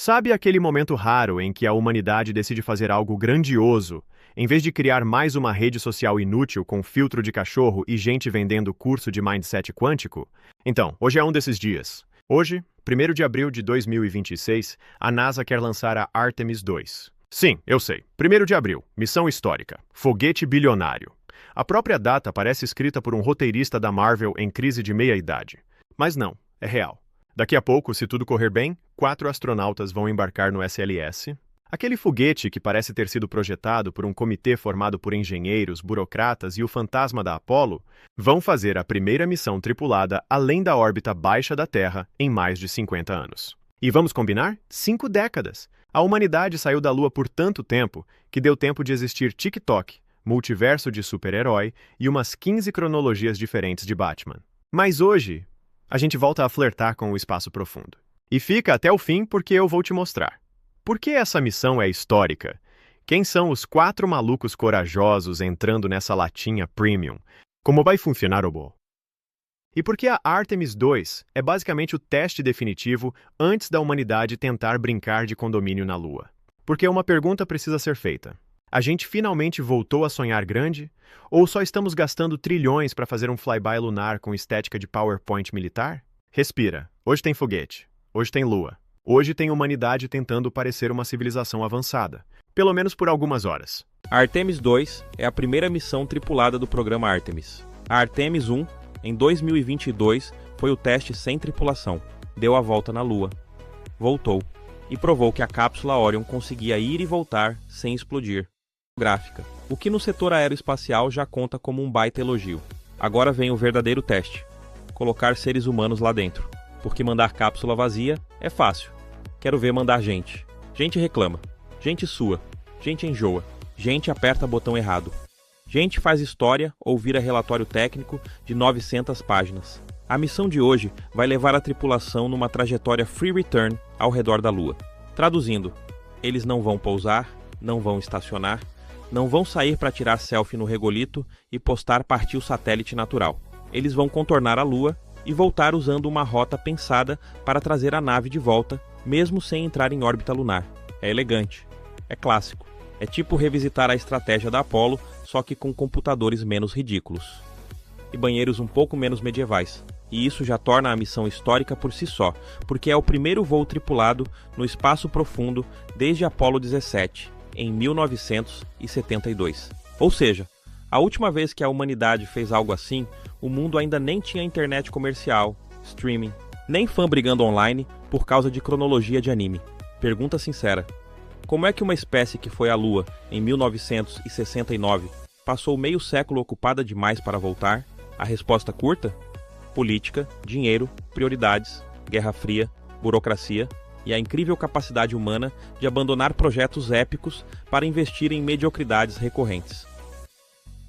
Sabe aquele momento raro em que a humanidade decide fazer algo grandioso, em vez de criar mais uma rede social inútil com filtro de cachorro e gente vendendo curso de mindset quântico? Então, hoje é um desses dias. Hoje, 1º de abril de 2026, a NASA quer lançar a Artemis II. Sim, eu sei. 1º de abril, missão histórica, foguete bilionário. A própria data parece escrita por um roteirista da Marvel em crise de meia-idade. Mas não, é real. Daqui a pouco, se tudo correr bem, 4 astronautas vão embarcar no SLS. Aquele foguete que parece ter sido projetado por um comitê formado por engenheiros, burocratas e o fantasma da Apollo, vão fazer a primeira missão tripulada além da órbita baixa da Terra em mais de 50 anos. E vamos combinar? 5 décadas! A humanidade saiu da Lua por tanto tempo que deu tempo de existir TikTok, multiverso de super-herói e umas 15 cronologias diferentes de Batman. Mas hoje, a gente volta a flertar com o espaço profundo. E fica até o fim porque eu vou te mostrar. Por que essa missão é histórica? Quem são os 4 malucos corajosos entrando nessa latinha premium? Como vai funcionar o bolo? E por que a Artemis II é basicamente o teste definitivo antes da humanidade tentar brincar de condomínio na Lua? Porque uma pergunta precisa ser feita. A gente finalmente voltou a sonhar grande? Ou só estamos gastando trilhões para fazer um flyby lunar com estética de PowerPoint militar? Respira. Hoje tem foguete. Hoje tem Lua. Hoje tem humanidade tentando parecer uma civilização avançada. Pelo menos por algumas horas. A Artemis II é a primeira missão tripulada do programa Artemis. A Artemis I, em 2022, foi o teste sem tripulação. Deu a volta na Lua. Voltou. E provou que a cápsula Orion conseguia ir e voltar sem explodir. Gráfica, o que no setor aeroespacial já conta como um baita elogio. Agora vem o verdadeiro teste: colocar seres humanos lá dentro. Porque mandar cápsula vazia é fácil. Quero ver mandar gente. Gente reclama. Gente sua. Gente enjoa. Gente aperta botão errado. Gente faz história ou vira relatório técnico de 900 páginas. A missão de hoje vai levar a tripulação numa trajetória free return ao redor da Lua. Traduzindo, eles não vão pousar, não vão estacionar, não vão sair para tirar selfie no regolito e postar partiu satélite natural. Eles vão contornar a Lua e voltar usando uma rota pensada para trazer a nave de volta, mesmo sem entrar em órbita lunar. É elegante, é clássico, é tipo revisitar a estratégia da Apollo, só que com computadores menos ridículos. E banheiros um pouco menos medievais. E isso já torna a missão histórica por si só, porque é o primeiro voo tripulado no espaço profundo desde Apollo 17, em 1972. Ou seja, a última vez que a humanidade fez algo assim, o mundo ainda nem tinha internet comercial, streaming, nem fã brigando online por causa de cronologia de anime. Pergunta sincera: como é que uma espécie que foi à Lua em 1969 passou meio século ocupada demais para voltar? A resposta curta? Política, dinheiro, prioridades, Guerra Fria, burocracia e a incrível capacidade humana de abandonar projetos épicos para investir em mediocridades recorrentes.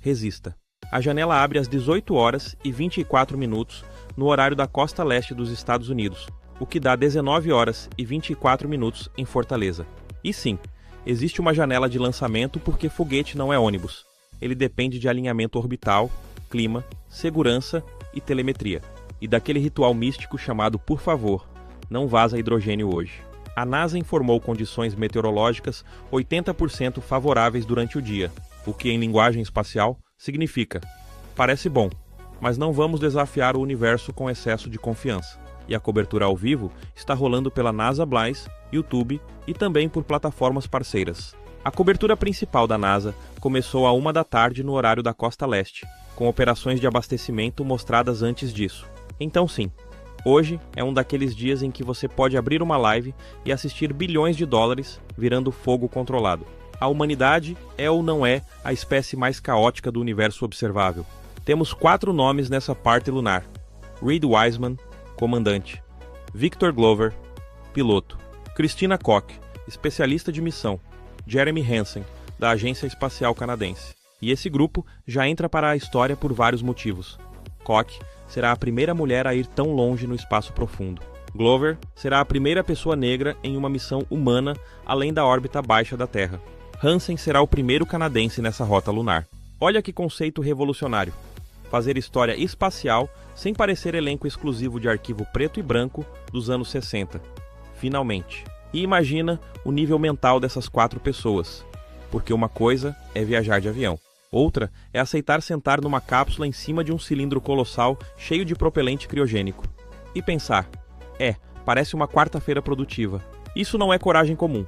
Resista. A janela abre às 18 horas e 24 minutos no horário da costa leste dos Estados Unidos, o que dá 19 horas e 24 minutos em Fortaleza. E sim, existe uma janela de lançamento porque foguete não é ônibus. Ele depende de alinhamento orbital, clima, segurança e telemetria. E daquele ritual místico chamado Por Favor, não vaza hidrogênio hoje. A NASA informou condições meteorológicas 80% favoráveis durante o dia, o que em linguagem espacial significa: parece bom, mas não vamos desafiar o universo com excesso de confiança. E a cobertura ao vivo está rolando pela NASA Bliss, YouTube e também por plataformas parceiras. A cobertura principal da NASA começou à 1 da tarde no horário da costa leste, com operações de abastecimento mostradas antes disso. Então sim, hoje é um daqueles dias em que você pode abrir uma live e assistir bilhões de dólares virando fogo controlado. A humanidade é ou não é a espécie mais caótica do universo observável? Temos 4 nomes nessa parte lunar: Reed Wiseman, comandante; Victor Glover, piloto; Christina Koch, especialista de missão; Jeremy Hansen, da Agência Espacial Canadense. E esse grupo já entra para a história por vários motivos. Koch será a primeira mulher a ir tão longe no espaço profundo. Glover será a primeira pessoa negra em uma missão humana além da órbita baixa da Terra. Hansen será o primeiro canadense nessa rota lunar. Olha que conceito revolucionário. Fazer história espacial sem parecer elenco exclusivo de arquivo preto e branco dos anos 60. Finalmente. E imagina o nível mental dessas 4 pessoas. Porque uma coisa é viajar de avião. Outra é aceitar sentar numa cápsula em cima de um cilindro colossal cheio de propelente criogênico. E pensar, parece uma quarta-feira produtiva. Isso não é coragem comum.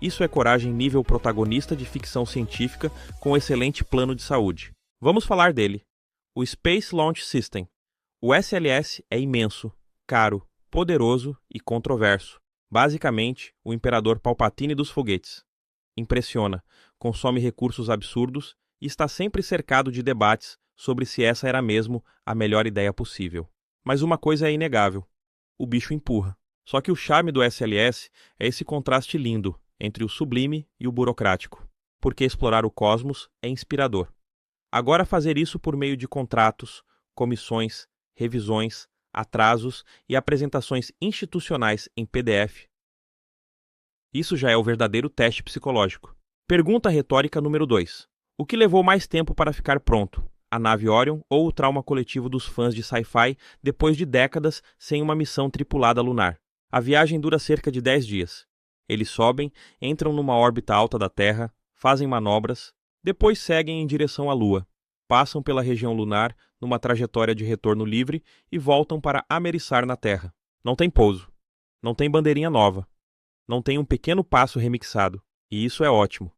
Isso é coragem nível protagonista de ficção científica com excelente plano de saúde. Vamos falar dele. O Space Launch System. O SLS é imenso, caro, poderoso e controverso. Basicamente, o imperador Palpatine dos foguetes. Impressiona, consome recursos absurdos e está sempre cercado de debates sobre se essa era mesmo a melhor ideia possível. Mas uma coisa é inegável: o bicho empurra. Só que o charme do SLS é esse contraste lindo entre o sublime e o burocrático, porque explorar o cosmos é inspirador. Agora fazer isso por meio de contratos, comissões, revisões, atrasos e apresentações institucionais em PDF. Isso já é o verdadeiro teste psicológico. Pergunta retórica número 2. O que levou mais tempo para ficar pronto? A nave Orion ou o trauma coletivo dos fãs de sci-fi depois de décadas sem uma missão tripulada lunar? A viagem dura cerca de 10 dias. Eles sobem, entram numa órbita alta da Terra, fazem manobras, depois seguem em direção à Lua, passam pela região lunar numa trajetória de retorno livre e voltam para ameriçar na Terra. Não tem pouso, não tem bandeirinha nova, não tem um pequeno passo remixado. E isso é ótimo.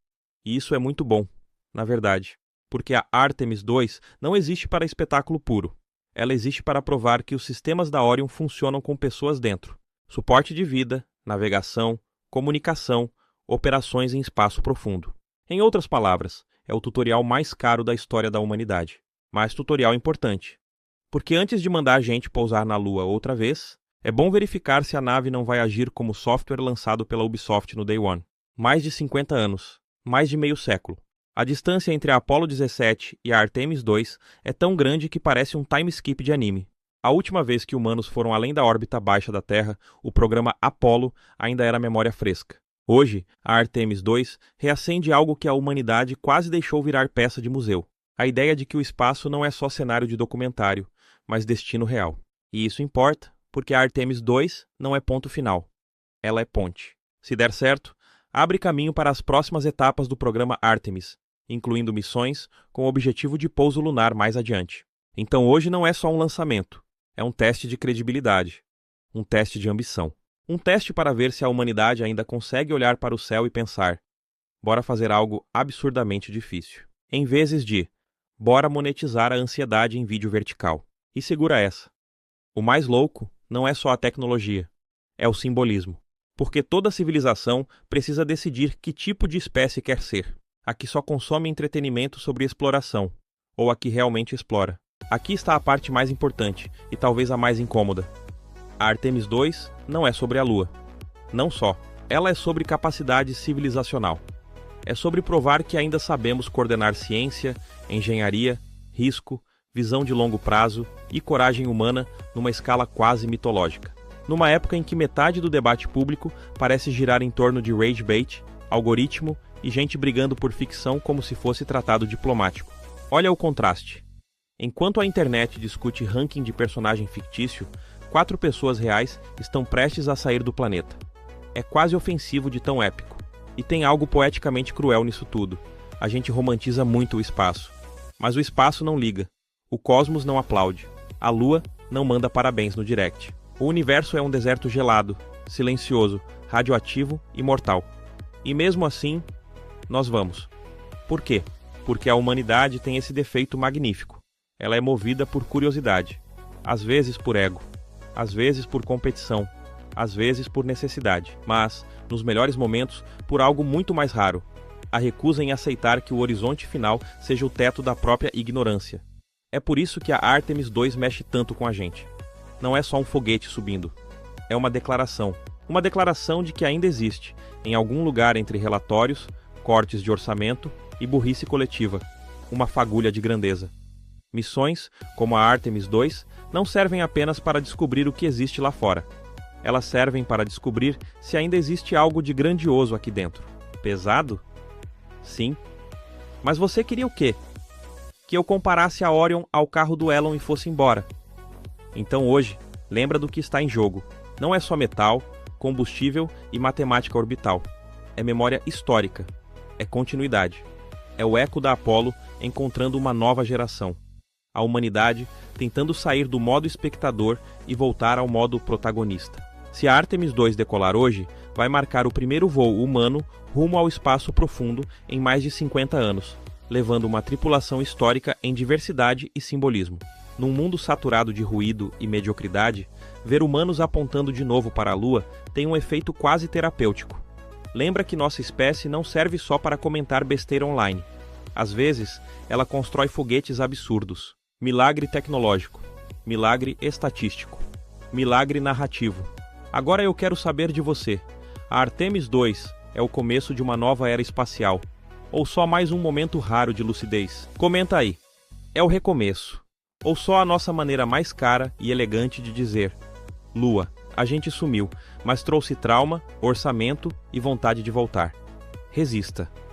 E isso é muito bom, na verdade. Porque a Artemis II não existe para espetáculo puro. Ela existe para provar que os sistemas da Orion funcionam com pessoas dentro. Suporte de vida, navegação, comunicação, operações em espaço profundo. Em outras palavras, é o tutorial mais caro da história da humanidade. Mas tutorial importante. Porque antes de mandar a gente pousar na Lua outra vez, é bom verificar se a nave não vai agir como software lançado pela Ubisoft no Day One. Mais de 50 anos. Mais de meio século. A distância entre a Apollo 17 e a Artemis II é tão grande que parece um time skip de anime. A última vez que humanos foram além da órbita baixa da Terra, o programa Apollo ainda era memória fresca. Hoje, a Artemis II reacende algo que a humanidade quase deixou virar peça de museu. A ideia de que o espaço não é só cenário de documentário, mas destino real. E isso importa, porque a Artemis II não é ponto final. Ela é ponte. Se der certo, abre caminho para as próximas etapas do programa Artemis, incluindo missões com o objetivo de pouso lunar mais adiante. Então hoje não é só um lançamento, é um teste de credibilidade, um teste de ambição, um teste para ver se a humanidade ainda consegue olhar para o céu e pensar: bora fazer algo absurdamente difícil, em vezes de bora monetizar a ansiedade em vídeo vertical. E segura essa. O mais louco não é só a tecnologia, é o simbolismo. Porque toda civilização precisa decidir que tipo de espécie quer ser. A que só consome entretenimento sobre exploração, ou a que realmente explora. Aqui está a parte mais importante, e talvez a mais incômoda. A Artemis II não é sobre a Lua. Não só. Ela é sobre capacidade civilizacional. É sobre provar que ainda sabemos coordenar ciência, engenharia, risco, visão de longo prazo e coragem humana numa escala quase mitológica. Numa época em que metade do debate público parece girar em torno de rage bait, algoritmo e gente brigando por ficção como se fosse tratado diplomático. Olha o contraste. Enquanto a internet discute ranking de personagem fictício, 4 pessoas reais estão prestes a sair do planeta. É quase ofensivo de tão épico. E tem algo poeticamente cruel nisso tudo. A gente romantiza muito o espaço. Mas o espaço não liga. O cosmos não aplaude. A Lua não manda parabéns no direct. O universo é um deserto gelado, silencioso, radioativo e mortal. E mesmo assim, nós vamos. Por quê? Porque a humanidade tem esse defeito magnífico. Ela é movida por curiosidade. Às vezes por ego. Às vezes por competição. Às vezes por necessidade. Mas, nos melhores momentos, por algo muito mais raro. A recusa em aceitar que o horizonte final seja o teto da própria ignorância. É por isso que a Artemis II mexe tanto com a gente. Não é só um foguete subindo. É uma declaração. Uma declaração de que ainda existe, em algum lugar entre relatórios, cortes de orçamento e burrice coletiva, uma fagulha de grandeza. Missões, como a Artemis II, não servem apenas para descobrir o que existe lá fora. Elas servem para descobrir se ainda existe algo de grandioso aqui dentro. Pesado? Sim. Mas você queria o quê? Que eu comparasse a Orion ao carro do Elon e fosse embora. Então hoje, lembra do que está em jogo. Não é só metal, combustível e matemática orbital. É memória histórica. É continuidade. É o eco da Apollo encontrando uma nova geração. A humanidade tentando sair do modo espectador e voltar ao modo protagonista. Se a Artemis II decolar hoje, vai marcar o primeiro voo humano rumo ao espaço profundo em mais de 50 anos, levando uma tripulação histórica em diversidade e simbolismo. Num mundo saturado de ruído e mediocridade, ver humanos apontando de novo para a Lua tem um efeito quase terapêutico. Lembra que nossa espécie não serve só para comentar besteira online. Às vezes, ela constrói foguetes absurdos. Milagre tecnológico. Milagre estatístico. Milagre narrativo. Agora eu quero saber de você. A Artemis II é o começo de uma nova era espacial? Ou só mais um momento raro de lucidez? Comenta aí. É o recomeço. Ou só a nossa maneira mais cara e elegante de dizer: Lua, a gente sumiu, mas trouxe trauma, orçamento e vontade de voltar. Resista.